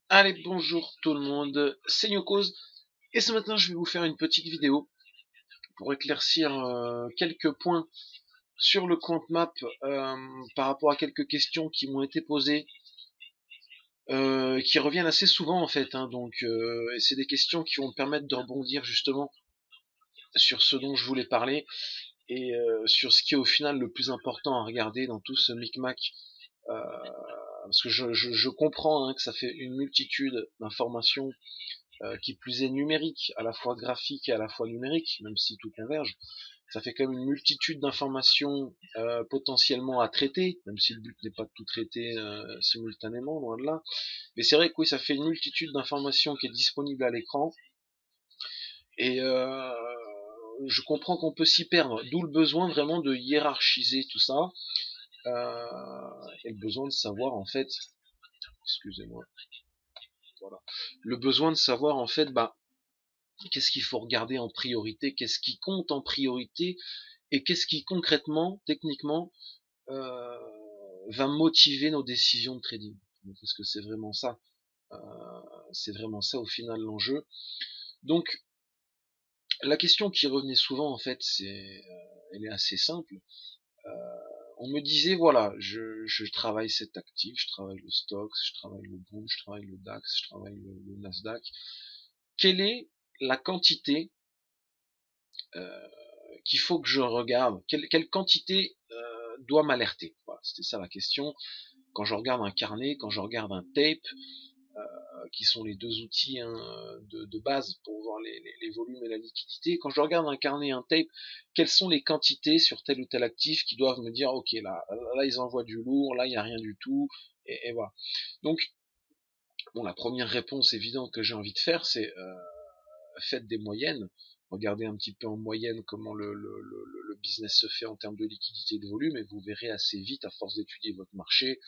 Allez, bonjour tout le monde, c'est Nyokos, et ce matin je vais vous faire une petite vidéo pour éclaircir quelques points sur le compte map par rapport à quelques questions qui m'ont été posées, qui reviennent assez souvent en fait, et c'est des questions qui vont me permettre de rebondir justement sur ce dont je voulais parler et sur ce qui est au final le plus important à regarder dans tout ce micmac. Parce que je comprends que ça fait une multitude d'informations qui plus est numérique, à la fois graphique et à la fois numérique, même si tout converge. Ça fait quand même une multitude d'informations potentiellement à traiter, même si le but n'est pas de tout traiter simultanément, loin de là. Mais c'est vrai que oui, ça fait une multitude d'informations qui est disponible à l'écran, et je comprends qu'on peut s'y perdre, d'où le besoin vraiment de hiérarchiser tout ça, et le besoin de savoir en fait, excusez-moi, voilà, le besoin de savoir en fait, qu'est-ce qu'il faut regarder en priorité, qu'est-ce qui compte en priorité, et qu'est-ce qui concrètement, techniquement, euh, va motiver nos décisions de trading. Parce que euh, c'est vraiment ça au final l'enjeu. Donc la question qui revenait souvent en fait, elle est assez simple. Euh, on me disait voilà, je travaille cet actif, je travaille le Stoxx, je travaille le Boom, je travaille le DAX, je travaille le Nasdaq. Quelle est la quantité euh, qu'il faut que je regarde, quelle quantité doit m'alerter. Voilà, c'était ça la question. Quand je regarde un carnet, quand je regarde un tape, qui sont les deux outils de base pour voir les volumes et la liquidité, quand je regarde un carnet, un tape, quelles sont les quantités sur tel ou tel actif qui doivent me dire, ok, là ils envoient du lourd, là il n'y a rien du tout, et voilà. Donc, bon, la première réponse évidente que j'ai envie de faire, c'est faites des moyennes, regardez un petit peu en moyenne comment le business se fait en termes de liquidité et de volume, et vous verrez assez vite, à force d'étudier votre marché,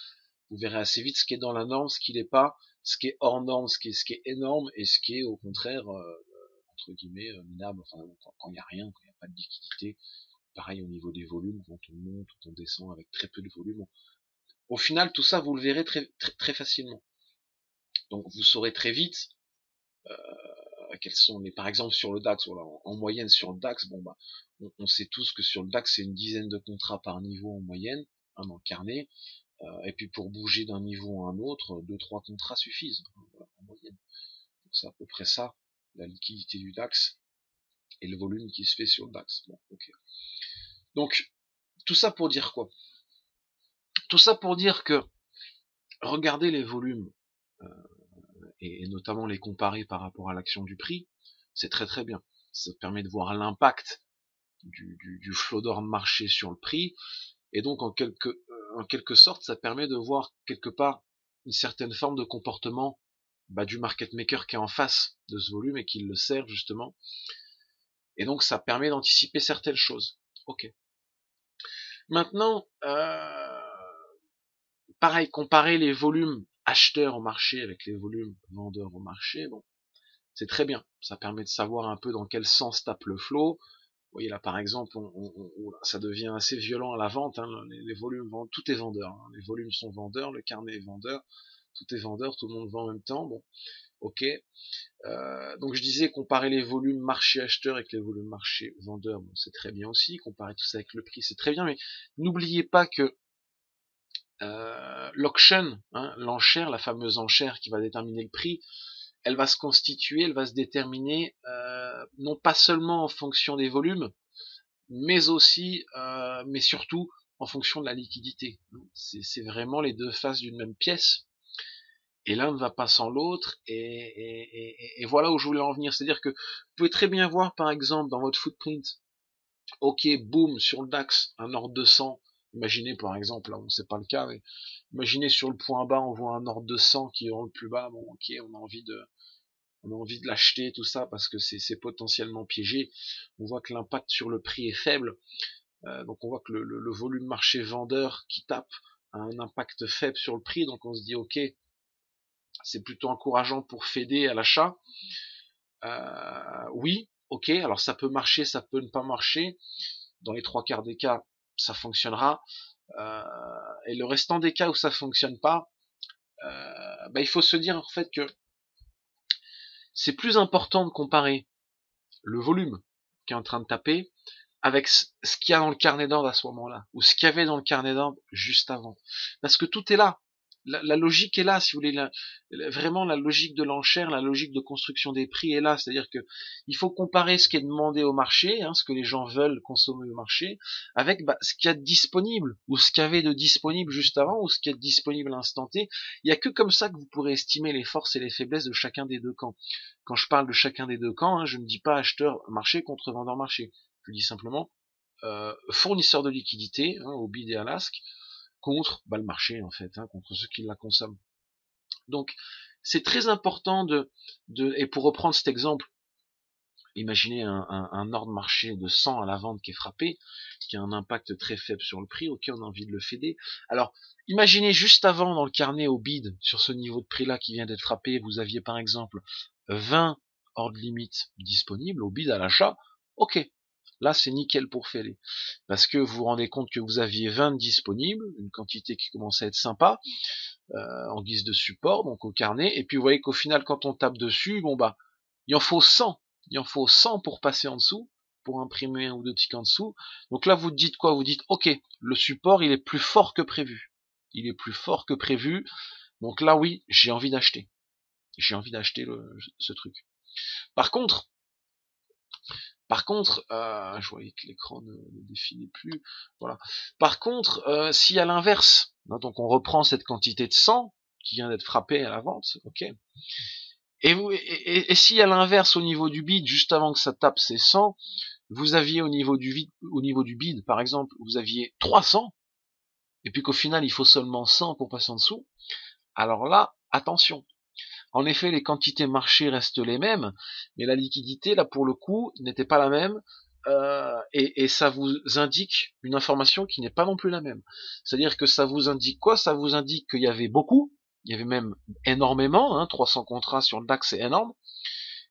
vous verrez assez vite ce qui est dans la norme, ce qui n'est pas, ce qui est hors norme, ce qui est énorme, et ce qui est au contraire, entre guillemets, minable, enfin, quand il n'y a rien, quand il n'y a pas de liquidité. Pareil au niveau des volumes, quand on monte, quand on descend avec très peu de volume. Au final, tout ça, vous le verrez très facilement. Donc, vous saurez très vite quels sont les, par exemple sur le DAX, voilà, en moyenne sur le DAX, bon on sait tous que sur le DAX c'est une dizaine de contrats par niveau en moyenne, dans le carnet, et puis pour bouger d'un niveau à un autre, deux trois contrats suffisent, voilà, en moyenne. Donc c'est à peu près ça, la liquidité du DAX et le volume qui se fait sur le DAX. Bon, ok. Donc tout ça pour dire quoi? Tout ça pour dire que regardez les volumes et notamment les comparer par rapport à l'action du prix, c'est très bien. Ça permet de voir l'impact du flow d'or marché sur le prix, et donc en quelque sorte ça permet de voir quelque part une certaine forme de comportement du market maker qui est en face de ce volume et qui le sert justement, et donc ça permet d'anticiper certaines choses. Ok. Maintenant, pareil, comparer les volumes acheteurs au marché avec les volumes vendeurs au marché, bon, c'est très bien, ça permet de savoir un peu dans quel sens tape le flow. Vous voyez là par exemple, ça devient assez violent à la vente, les volumes vendent, tout est vendeur, les volumes sont vendeurs, le carnet est vendeur, tout est vendeur, tout le monde vend en même temps, bon, ok. Donc je disais comparer les volumes marché acheteur avec les volumes marché vendeur, bon, c'est très bien aussi, comparer tout ça avec le prix, c'est très bien, mais n'oubliez pas que l'auction, l'enchère, la fameuse enchère qui va déterminer le prix, elle va se constituer, elle va se déterminer non pas seulement en fonction des volumes, mais aussi, mais surtout en fonction de la liquidité. C'est vraiment les deux faces d'une même pièce, et l'un ne va pas sans l'autre, et voilà où je voulais en venir. C'est-à-dire que vous pouvez très bien voir, par exemple, dans votre footprint, ok, boom, sur le DAX, un ordre de 100, imaginez par exemple, là, bon, c'est pas le cas, mais imaginez sur le point bas, on voit un ordre de 100 qui est dans le plus bas, bon, ok, on a envie de l'acheter, tout ça, parce que c'est potentiellement piégé. On voit que l'impact sur le prix est faible. Donc on voit que le volume marché vendeur qui tape a un impact faible sur le prix, donc on se dit ok, c'est plutôt encourageant pour féder à l'achat. Oui, ok, alors ça peut marcher, ça peut ne pas marcher. Dans les trois quarts des cas, ça fonctionnera. Et le restant des cas où ça fonctionne pas, il faut se dire en fait que c'est plus important de comparer le volume qui est en train de taper avec ce qu'il y a dans le carnet d'ordre à ce moment-là, ou ce qu'il y avait dans le carnet d'ordre juste avant. Parce que tout est là. La logique est là, si vous voulez, vraiment la logique de l'enchère, la logique de construction des prix est là. C'est-à-dire que il faut comparer ce qui est demandé au marché, ce que les gens veulent consommer au marché, avec ce qu'il y a de disponible, ou ce qu'il y avait de disponible juste avant, ou ce qu'il y a de disponible à l'instant T. Il n'y a que comme ça que vous pourrez estimer les forces et les faiblesses de chacun des deux camps. Quand je parle de chacun des deux camps, je ne dis pas acheteur marché contre vendeur marché. Je dis simplement fournisseur de liquidité, au bid et à l'ask, contre le marché en fait, contre ceux qui la consomment. Donc c'est très important et pour reprendre cet exemple, imaginez un ordre marché de 100 à la vente qui est frappé, qui a un impact très faible sur le prix, ok, on a envie de le féder. Alors imaginez juste avant dans le carnet au bid, sur ce niveau de prix là qui vient d'être frappé, vous aviez par exemple 20 ordres limites disponibles au bid à l'achat, ok. Là, c'est nickel pour féder. Parce que vous vous rendez compte que vous aviez 20 disponibles, une quantité qui commence à être sympa, en guise de support, donc au carnet. Et puis vous voyez qu'au final, quand on tape dessus, il en faut 100. Il en faut 100 pour passer en dessous, pour imprimer un ou deux tickets en dessous. Donc là, vous dites quoi? Vous dites, ok, le support, il est plus fort que prévu. Il est plus fort que prévu. Donc là, oui, j'ai envie d'acheter. J'ai envie d'acheter ce truc. Par contre, je voyais que l'écran ne défilait plus. Voilà. Par contre, si à l'inverse, donc on reprend cette quantité de 100 qui vient d'être frappée à la vente, ok. Et si à l'inverse, au niveau du bid, juste avant que ça tape ces 100, vous aviez au niveau du bid, par exemple, vous aviez 300, et puis qu'au final il faut seulement 100 pour passer en dessous, alors là, attention. En effet, les quantités marché restent les mêmes, mais la liquidité, là, pour le coup, n'était pas la même, et ça vous indique une information qui n'est pas non plus la même. C'est-à-dire que ça vous indique quoi? Ça vous indique qu'il y avait beaucoup, il y avait même énormément, 300 contrats sur le DAX, c'est énorme,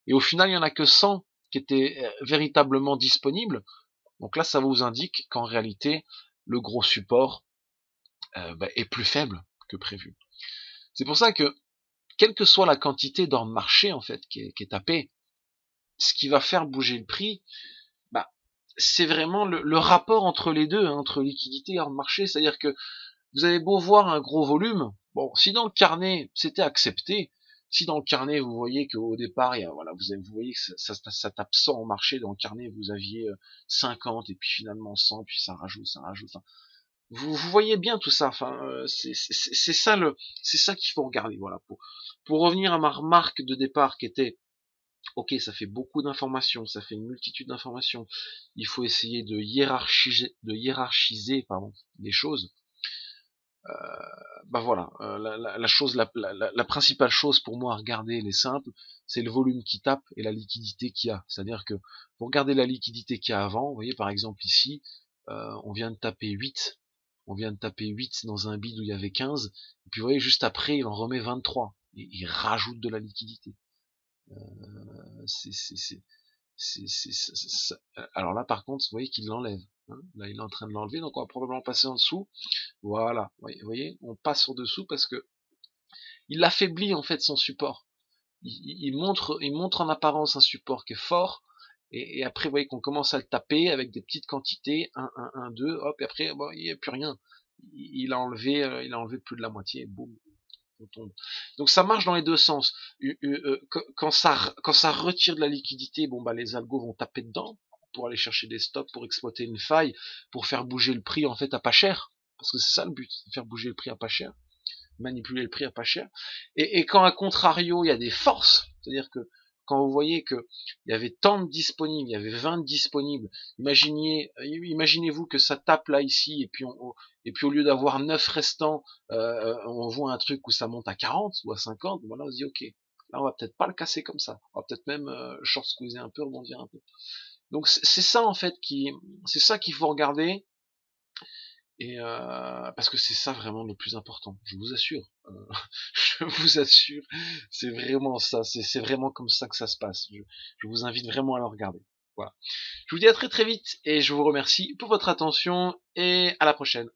et au final, il n'y en a que 100 qui étaient véritablement disponibles. Donc là, ça vous indique qu'en réalité, le gros support est plus faible que prévu. C'est pour ça que quelle que soit la quantité d'ordre marché en fait qui est tapée, ce qui va faire bouger le prix, c'est vraiment le rapport entre les deux, entre liquidité et ordre marché. C'est-à-dire que vous avez beau voir un gros volume, bon, si dans le carnet c'était accepté, si dans le carnet vous voyez qu'au départ, vous voyez que ça tape 100 au marché, dans le carnet vous aviez 50 et puis finalement 100, puis ça rajoute. Enfin, vous voyez bien tout ça. Enfin, c'est ça qu'il faut regarder. Voilà. Pour revenir à ma remarque de départ qui était, ok, ça fait beaucoup d'informations, ça fait une multitude d'informations. Il faut essayer de hiérarchiser, les choses. Voilà. La principale chose pour moi à regarder, elle est simple, c'est le volume qui tape et la liquidité qu'il y a. C'est-à-dire que pour regarder la liquidité qu'il y a avant, vous voyez par exemple ici, on vient de taper 8. On vient de taper 8 dans un bid où il y avait 15, et puis vous voyez, juste après, il en remet 23, et il rajoute de la liquidité. Alors là, par contre, vous voyez qu'il l'enlève. Là, il est en train de l'enlever, donc on va probablement passer en dessous. Voilà, vous voyez, on passe en dessous parce que il affaiblit en fait son support. Il montre en apparence un support qui est fort, et après, vous voyez qu'on commence à le taper avec des petites quantités, 1, 1, 1, 2, hop, et après, il n'y a plus rien. Il a enlevé plus de la moitié, boum, on tombe. Donc ça marche dans les deux sens. Quand ça retire de la liquidité, les algos vont taper dedans pour aller chercher des stops, pour exploiter une faille, pour faire bouger le prix en fait à pas cher, parce que c'est ça le but, faire bouger le prix à pas cher, manipuler le prix à pas cher. Et quand à contrario il y a des forces, c'est-à-dire que quand vous voyez que il y avait tant de disponibles, il y avait 20 disponibles, imaginez-vous que ça tape là ici, et puis au lieu d'avoir 9 restants, on voit un truc où ça monte à 40 ou à 50, voilà, on se dit ok, là on va peut-être pas le casser comme ça, on va peut-être même short squeezer un peu, rebondir un peu. Donc c'est ça en fait c'est ça qu'il faut regarder. Et parce que c'est ça vraiment le plus important, je vous assure. Je vous assure, c'est vraiment ça, c'est vraiment comme ça que ça se passe. Je vous invite vraiment à le regarder. Voilà. Je vous dis à très très vite et je vous remercie pour votre attention et à la prochaine.